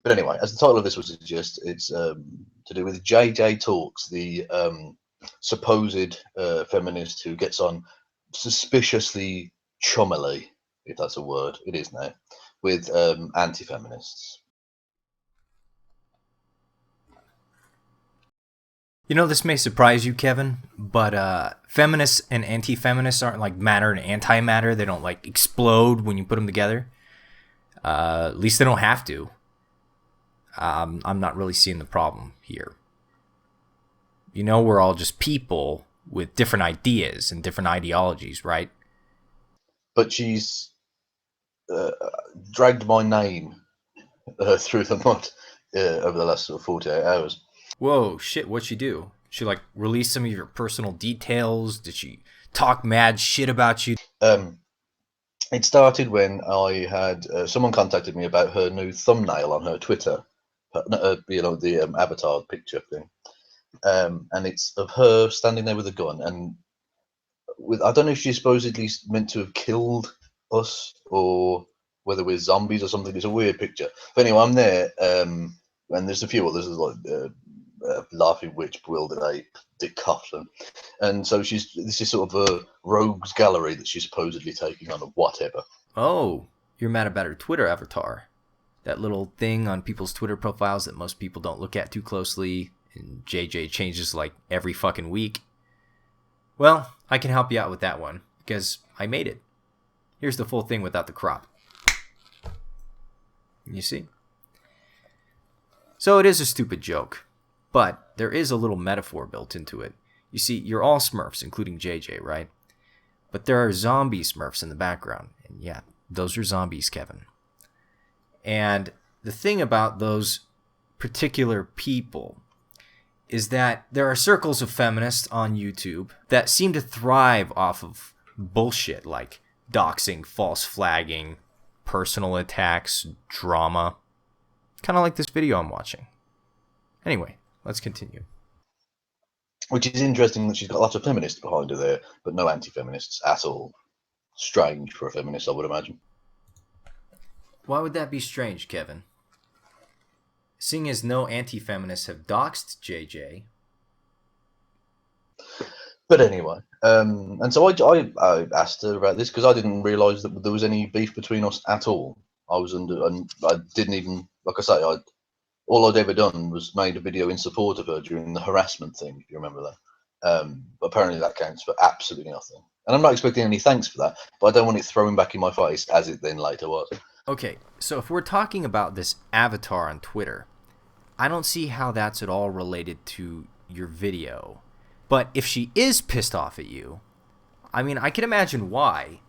But anyway, as the title of this would suggest, it's to do with JJTalkz, the supposed feminist who gets on suspiciously chummily, if that's a word, it is now, with anti-feminists. You know, this may surprise you, Kevin, but feminists and anti-feminists aren't like matter and antimatter. They don't like explode when you put them together. At least they don't have to. I'm not really seeing the problem here. You know, we're all just people with different ideas and different ideologies, right? But she's dragged my name through the mud over the last sort of 48 hours. Whoa, shit, what'd she do? She, like, release some of your personal details? Did she talk mad shit about you? It started when I had someone contacted me about her new thumbnail on her Twitter, the avatar picture thing. And it's of her standing there with a gun, and I don't know if she's supposedly meant to have killed us or whether we're zombies or something. It's a weird picture. But anyway, I'm there, and there's a few others. There's like Laughing Witch, Bewildered Ape, Dick Coughlin, and so this is sort of a rogues gallery that she's supposedly taking on, or whatever. Oh, you're mad about her Twitter avatar. That little thing on people's Twitter profiles that most people don't look at too closely, and JJ changes like every fucking week. Well, I can help you out with that one, because I made it. Here's the full thing without the crop. You see? So it is a stupid joke, but there is a little metaphor built into it. You see, you're all Smurfs, including JJ, right? But there are zombie Smurfs in the background. And yeah, those are zombies, Kevin. And the thing about those particular people is that there are circles of feminists on YouTube that seem to thrive off of bullshit like doxing, false flagging, personal attacks, drama. Kind of like this video I'm watching. Anyway, let's continue. Which is interesting that she's got lots of feminists behind her there, but no anti-feminists at all. Strange for a feminist, I would imagine. Why would that be strange, Kevin? Seeing as no anti-feminists have doxed JJ. But anyway, and so I asked her about this because I didn't realise that there was any beef between us at all. And I didn't even, like I say, all I'd ever done was made a video in support of her during the harassment thing, if you remember that. But apparently that counts for absolutely nothing. And I'm not expecting any thanks for that, but I don't want it thrown back in my face as it then later was. Okay, so if we're talking about this avatar on Twitter, I don't see how that's at all related to your video. But if she is pissed off at you, I mean, I can imagine why.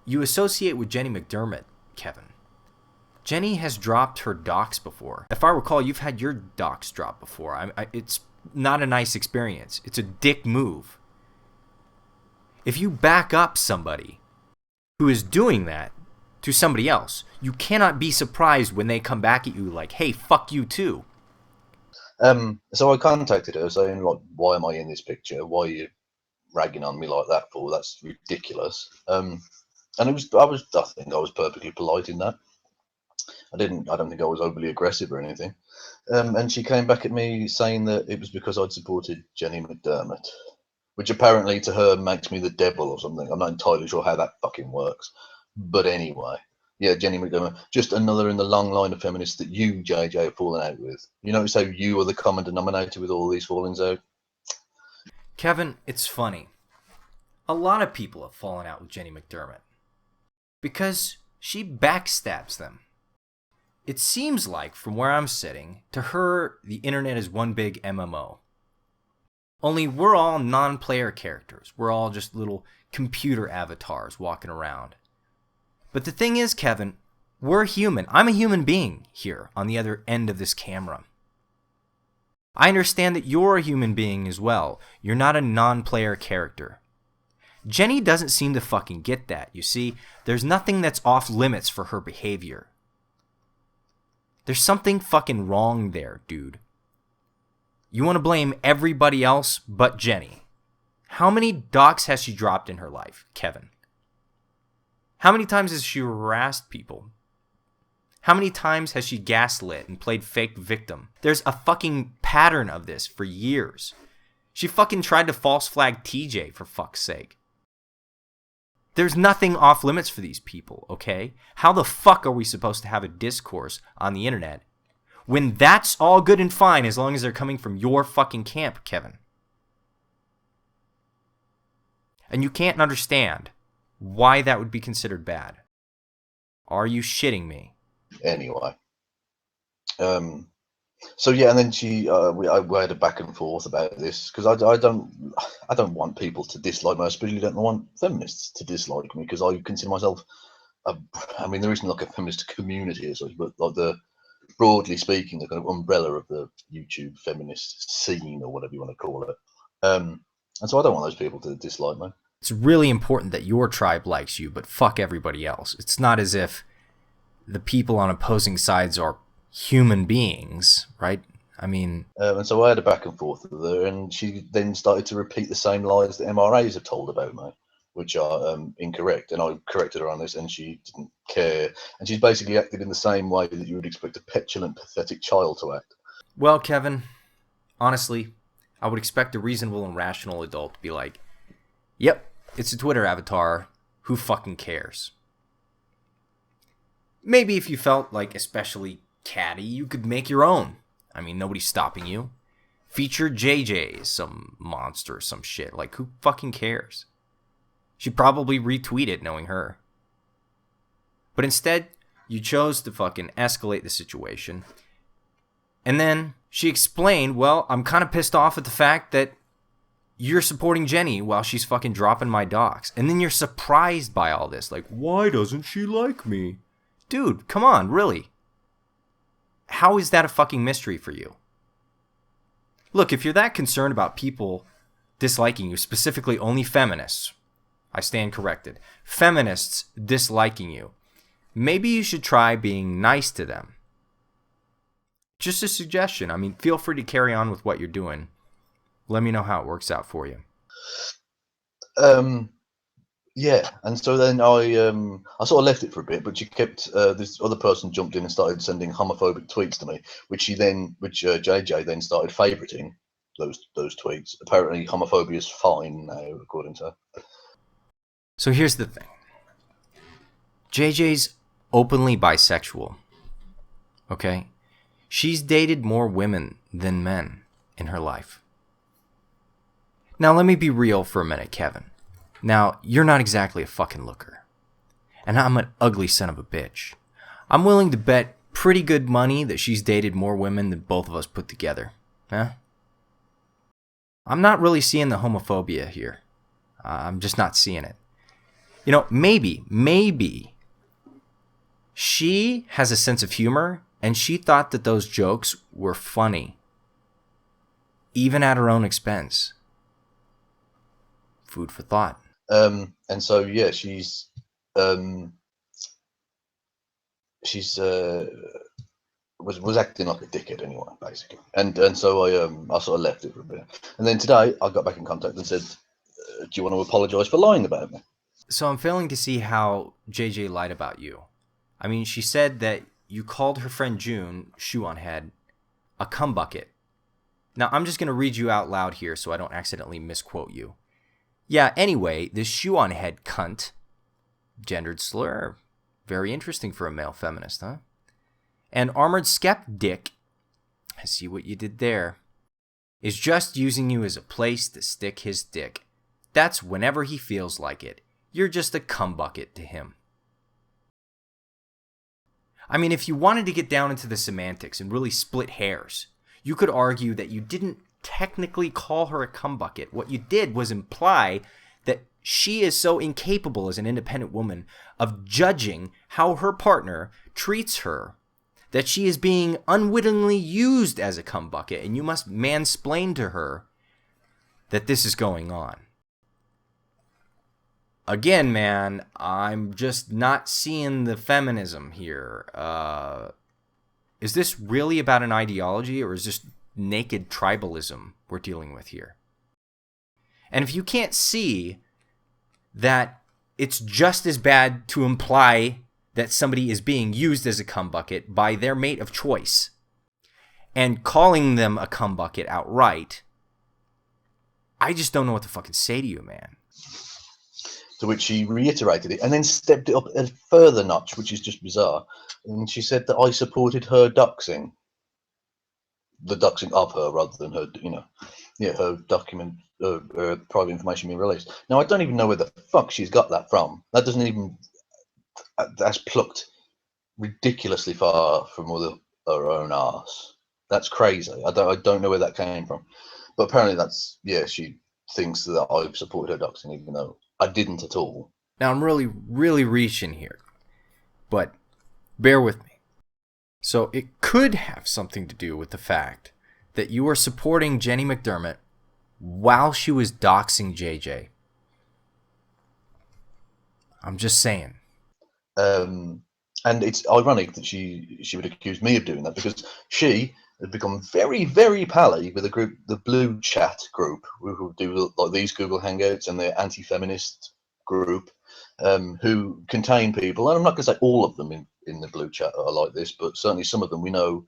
You associate with Jenny McDermott, Kevin. Jenny has dropped her docs before. If I recall, you've had your docs dropped before. It's not a nice experience. It's a dick move. If you back up somebody who is doing that to somebody else, you cannot be surprised when they come back at you like, hey, fuck you too. So I contacted her saying, like, why am I in this picture? Why are you ragging on me like that for? That's ridiculous. And I think I was perfectly polite in that. I don't think I was overly aggressive or anything. And she came back at me saying that it was because I'd supported Jenny McDermott, which apparently to her makes me the devil or something. I'm not entirely sure how that fucking works. But anyway, yeah, Jenny McDermott, just another in the long line of feminists that you, JJ, have fallen out with. You notice how you are the common denominator with all these fallings out? Kevin, it's funny. A lot of people have fallen out with Jenny McDermott because she backstabs them. It seems like, from where I'm sitting, to her, the internet is one big MMO. Only we're all non-player characters. We're all just little computer avatars walking around. But the thing is, Kevin, we're human. I'm a human being here on the other end of this camera. I understand that you're a human being as well. You're not a non-player character. Jenny doesn't seem to fucking get that, you see? There's nothing that's off limits for her behavior. There's something fucking wrong there, dude. You want to blame everybody else but Jenny. How many docs has she dropped in her life, Kevin? How many times has she harassed people? How many times has she gaslit and played fake victim? There's a fucking pattern of this for years. She fucking tried to false flag TJ, for fuck's sake. There's nothing off limits for these people, okay? How the fuck are we supposed to have a discourse on the internet when that's all good and fine as long as they're coming from your fucking camp, Kevin? And you can't understand why that would be considered bad. Are you shitting me? Anyway. So yeah, and then we had a back and forth about this because I don't want people to dislike me. I especially don't want feminists to dislike me because I consider myself. I mean, there isn't like a feminist community as such, but like broadly speaking, the kind of umbrella of the YouTube feminist scene or whatever you want to call it. And so I don't want those people to dislike me. It's really important that your tribe likes you, but fuck everybody else. It's not as if the people on opposing sides are human beings, right? I mean... and so I had a back and forth with her, and she then started to repeat the same lies that MRAs have told about me, which are incorrect. And I corrected her on this, and she didn't care. And she's basically acted in the same way that you would expect a petulant, pathetic child to act. Well, Kevin, honestly, I would expect a reasonable and rational adult to be like, yep, it's a Twitter avatar. Who fucking cares? Maybe if you felt like especially catty, you could make your own. I mean, nobody's stopping you. Feature JJ, some monster or some shit. Like, who fucking cares? She'd probably retweet it knowing her. But instead, you chose to fucking escalate the situation. And then she explained, well, I'm kind of pissed off at the fact that you're supporting Jenny while she's fucking dropping my docs. And then you're surprised by all this. Like, why doesn't she like me? Dude, come on, really? How is that a fucking mystery for you? Look, if you're that concerned about people disliking you, specifically only feminists, I stand corrected, feminists disliking you, maybe you should try being nice to them. Just a suggestion. I mean, feel free to carry on with what you're doing. Let me know how it works out for you. Yeah, and so then I sort of left it for a bit, but she kept this other person jumped in and started sending homophobic tweets to me, which JJ then started favoriting those tweets. Apparently, homophobia is fine now, according to her. So here's the thing. JJ's openly bisexual. Okay? She's dated more women than men in her life. Now, let me be real for a minute, Kevin. Now, you're not exactly a fucking looker. And I'm an ugly son of a bitch. I'm willing to bet pretty good money that she's dated more women than both of us put together. Huh? I'm not really seeing the homophobia here. I'm just not seeing it. You know, maybe she has a sense of humor and she thought that those jokes were funny. Even at her own expense. Food for thought. And so yeah, she's was acting like a dickhead anyway, basically. And so I sort of left it for a bit. And then today I got back in contact and said, do you want to apologize for lying about me? So I'm failing to see how JJ lied about you. I mean, she said that you called her friend June, shoe on head, a cum bucket. Now I'm just going to read you out loud here so I don't accidentally misquote you. Yeah, anyway, this shoe on head cunt, gendered slur, very interesting for a male feminist, huh? And armored skeptic, I see what you did there, is just using you as a place to stick his dick. That's whenever he feels like it. You're just a cum bucket to him. I mean, if you wanted to get down into the semantics and really split hairs, you could argue that you didn't technically call her a cum bucket. What you did was imply that she is so incapable as an independent woman of judging how her partner treats her that she is being unwittingly used as a cum bucket, and you must mansplain to her that this is going on. Again, man, I'm just not seeing the feminism here. Is this really about an ideology, or is this naked tribalism we're dealing with here? And if you can't see that it's just as bad to imply that somebody is being used as a cum bucket by their mate of choice and calling them a cum bucket outright, I just don't know what to fucking say to you, man. To which she reiterated it and then stepped it up a further notch, which is just bizarre. And she said that I supported her doxing. The doxing of her rather than her, her document, private information being released. Now, I don't even know where the fuck she's got that from. That's plucked ridiculously far from her own arse. That's crazy. I don't know where that came from. But apparently she thinks that I've supported her doxing, even though I didn't at all. Now, I'm really, really reaching here, but bear with me. So it could have something to do with the fact that you were supporting Jenny McDermott while she was doxing JJ. I'm just saying. And it's ironic that she would accuse me of doing that, because she had become very, very pally with the Blue Chat group, who do like these Google Hangouts, and the anti-feminist group, who contain people, and I'm not going to say all of them in the Blue Chat are like this, but certainly some of them we know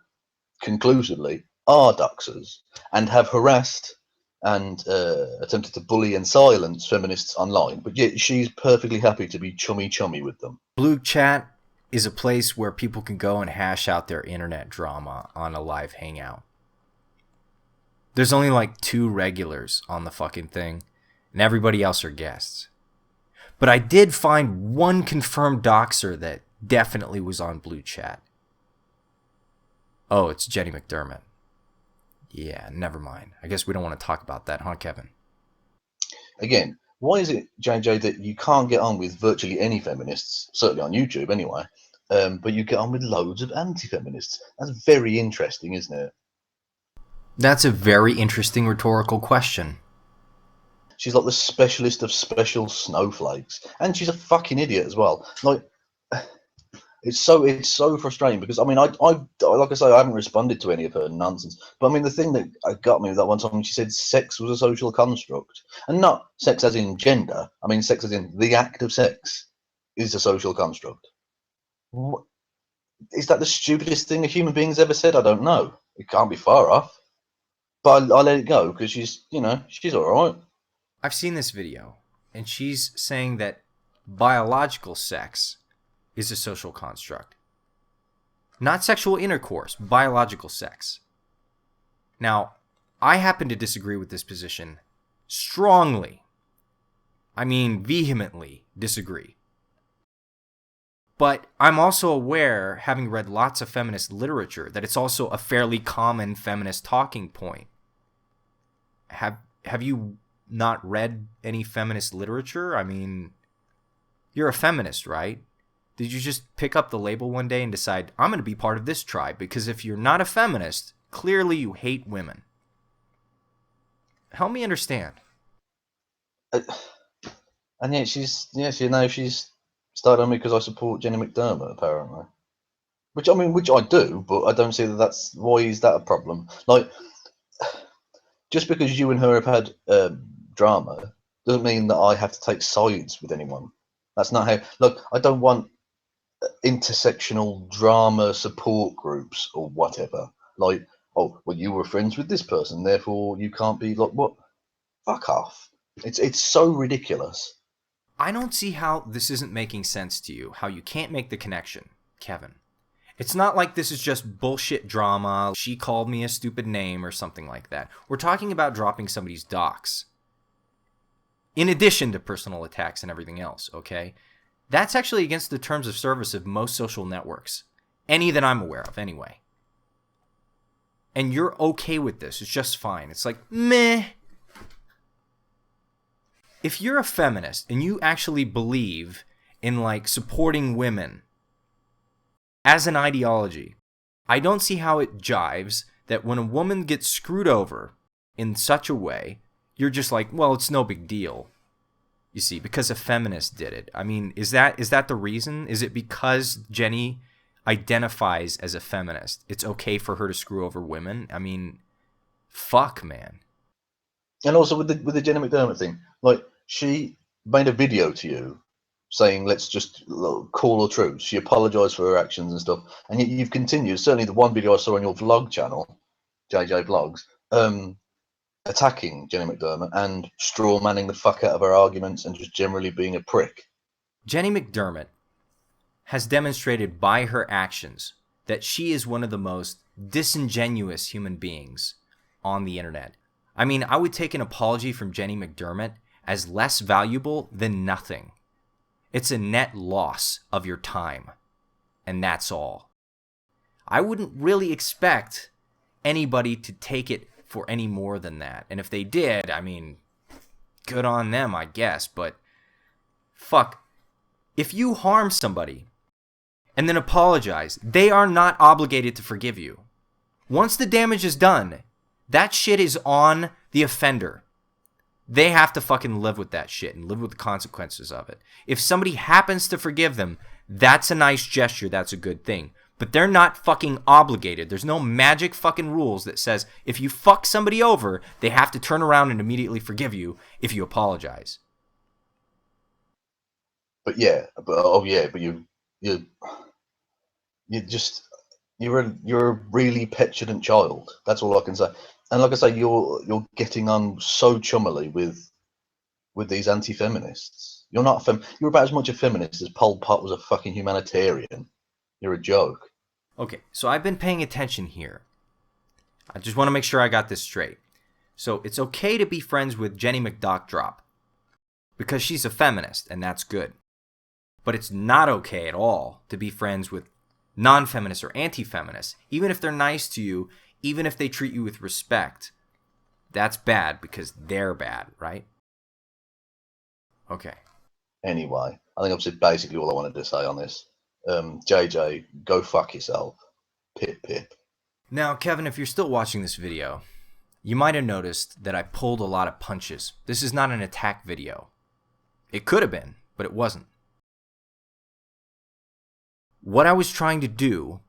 conclusively are doxers and have harassed and attempted to bully and silence feminists online, but yet she's perfectly happy to be chummy with them. Blue Chat is a place where people can go and hash out their internet drama on a live hangout. There's only like 2 regulars on the fucking thing, and everybody else are guests. But I did find one confirmed doxer that definitely was on Blue Chat. Oh, it's Jenny McDermott. Yeah, never mind. I guess we don't want to talk about that, huh, Kevin? Again, why is it, JJ, that you can't get on with virtually any feminists, certainly on YouTube anyway, but you get on with loads of anti-feminists? That's very interesting, isn't it? That's a very interesting rhetorical question. She's like the specialist of special snowflakes, and she's a fucking idiot as well. Like, it's so frustrating, because I mean, I like I say, I haven't responded to any of her nonsense, but I mean, the thing that got me with that one time, she said sex was a social construct, and not sex as in gender. I mean, sex as in the act of sex is a social construct. What? Is that the stupidest thing a human being's ever said? I don't know. It can't be far off, but I let it go because she's all right. I've seen this video, and she's saying that biological sex is a social construct. Not sexual intercourse, biological sex. Now, I happen to disagree with this position strongly. I mean, vehemently disagree. But I'm also aware, having read lots of feminist literature, that it's also a fairly common feminist talking point. Have you not read any feminist literature? I mean, you're a feminist, right? Did you just pick up the label one day and decide, I'm going to be part of this tribe? Because if you're not a feminist, clearly you hate women. Help me understand. And yet she's started on me because I support Jenny McDermott, apparently. Which I do, but I don't see that's why is that a problem? Like, just because you and her have had drama doesn't mean that I have to take sides with anyone. That's not how. Look, I don't want intersectional drama support groups or whatever. Like, oh, well, you were friends with this person, therefore you can't be like what? Fuck off! It's so ridiculous. I don't see how this isn't making sense to you. How you can't make the connection, Kevin. It's not like this is just bullshit drama. She called me a stupid name or something like that. We're talking about dropping somebody's docs. In addition to personal attacks and everything else, okay? That's actually against the terms of service of most social networks. Any that I'm aware of, anyway. And you're okay with this. It's just fine. It's like, meh. If you're a feminist and you actually believe in, like, supporting women as an ideology, I don't see how it jives that when a woman gets screwed over in such a way, you're just like, well, it's no big deal. You see, because a feminist did it. I mean, is that the reason? Is it because Jenny identifies as a feminist, it's okay for her to screw over women? I mean, fuck, man. And also with the Jenny McDermott thing, like, she made a video to you saying let's just call a truce. She apologised for her actions and stuff, and yet you've continued. Certainly, the one video I saw on your vlog channel, JJ Vlogs, attacking Jenny McDermott and straw manning the fuck out of her arguments and just generally being a prick. Jenny McDermott has demonstrated by her actions that she is one of the most disingenuous human beings on the internet. I mean, I would take an apology from Jenny McDermott as less valuable than nothing. It's a net loss of your time, and that's all. I wouldn't really expect anybody to take it for any more than that. And if they did, I mean, good on them, I guess. But fuck, if you harm somebody and then apologize, they are not obligated to forgive you. Once the damage is done, that shit is on the offender. They have to fucking live with that shit and live with the consequences of it. If somebody happens to forgive them, that's a nice gesture, that's a good thing. But they're not fucking obligated. There's no magic fucking rules that says if you fuck somebody over, they have to turn around and immediately forgive you if you apologize. But yeah, but you're a really petulant child. That's all I can say. And like I say, you're getting on so chummily with these anti-feminists. You're not you're about as much a feminist as Pol Pot was a fucking humanitarian. You're a joke. Okay, so I've been paying attention here. I just want to make sure I got this straight. So it's okay to be friends with Jenny McDoctrop because she's a feminist, and that's good. But it's not okay at all to be friends with non-feminists or anti-feminists, even if they're nice to you, even if they treat you with respect. That's bad because they're bad, right? Okay. Anyway, I think I've said basically all I wanted to say on this. JJ, go fuck yourself. Pip pip. Now, Kevin, if you're still watching this video, you might have noticed that I pulled a lot of punches. This is not an attack video. It could have been, but it wasn't. What I was trying to do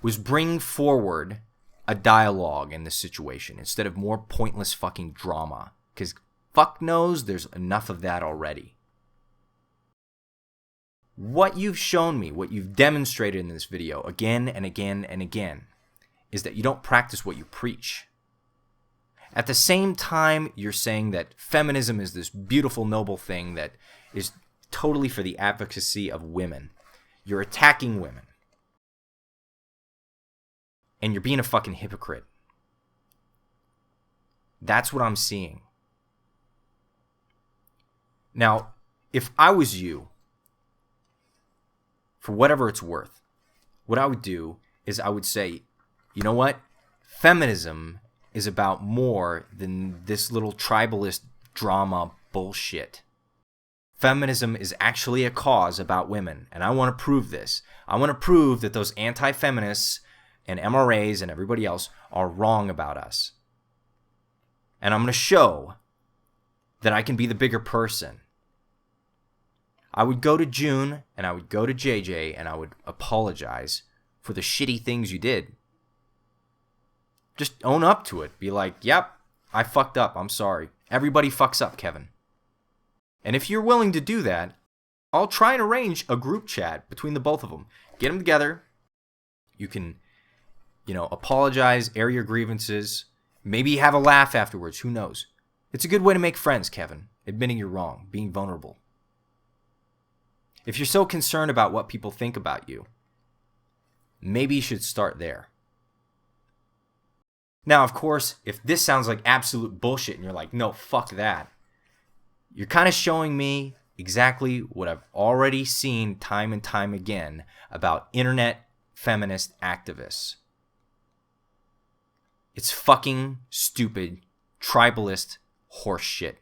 was bring forward a dialogue in this situation instead of more pointless fucking drama. Because fuck knows there's enough of that already. What you've shown me, what you've demonstrated in this video again and again and again, is that you don't practice what you preach. At the same time, you're saying that feminism is this beautiful, noble thing that is totally for the advocacy of women. You're attacking women. And you're being a fucking hypocrite. That's what I'm seeing. Now, if I was you, for whatever it's worth, what I would do is I would say, you know what? Feminism is about more than this little tribalist drama bullshit. Feminism is actually a cause about women, and I want to prove this. I want to prove that those anti-feminists and MRAs and everybody else are wrong about us. And I'm going to show that I can be the bigger person. I would go to June and I would go to JJ and I would apologize for the shitty things you did. Just own up to it. Be like, yep, I fucked up. I'm sorry. Everybody fucks up, Kevin. And if you're willing to do that, I'll try and arrange a group chat between the both of them. Get them together. You can, apologize, air your grievances. Maybe have a laugh afterwards. Who knows? It's a good way to make friends, Kevin. Admitting you're wrong. Being vulnerable. If you're so concerned about what people think about you, maybe you should start there. Now, of course, if this sounds like absolute bullshit and you're like, no, fuck that, you're kind of showing me exactly what I've already seen time and time again about internet feminist activists. It's fucking stupid, tribalist horse shit.